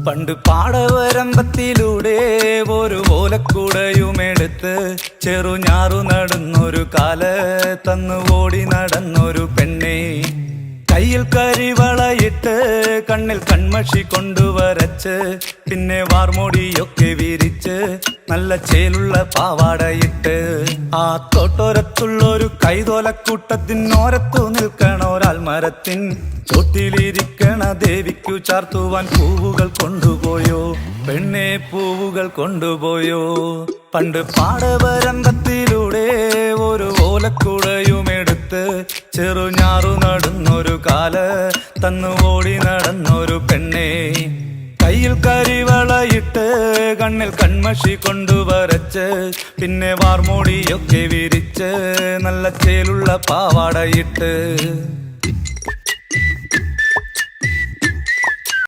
പണ്ട് പാടവരമ്പത്തിലൂടെ ഒരു ഓലക്കുടയുമെടുത്ത് ചെറുഞാറു നടന്നൊരു കാല തന്നു ഓടി നടന്നൊരു പെണ്ണെ. കയ്യിൽ കരിവളയിട്ട് കണ്ണിൽ കൺമഷി കൊണ്ടുവരച്ച് പിന്നെ വാർമോടിയൊക്കെ വിരിച്ച് നല്ല ചേലുള്ള പാവാടയിട്ട് ആ തോട്ടോരത്തുള്ളൊരു കൈതോലക്കൂട്ടത്തിനോരത്തു നിൽക്കണൊരാൽമരത്തിൻ ചോട്ടിലിരിക്കണ ദേവിക്കു ചാർത്തുവാൻ പൂവുകൾ കൊണ്ടുപോയോ പെണ്ണെ, പൂവുകൾ കൊണ്ടുപോയോ. പണ്ട് പാടവരമ്പത്തിലൂടെ ഒരു ഓലക്കുടയുമെടുത്ത് ചെറുഞാറു നടന്നൊരു കാല തന്നു ഓടി നടന്നൊരു പെണ്ണെ. കയ്യിൽ കരിവളയിട്ട് കണ്ണിൽ കൺമഷി കൊണ്ടുവരച്ച് പിന്നെ വാർമോടിയൊക്കെ വിരിച്ച് നല്ല ചേലുള്ള പാവാടയിട്ട്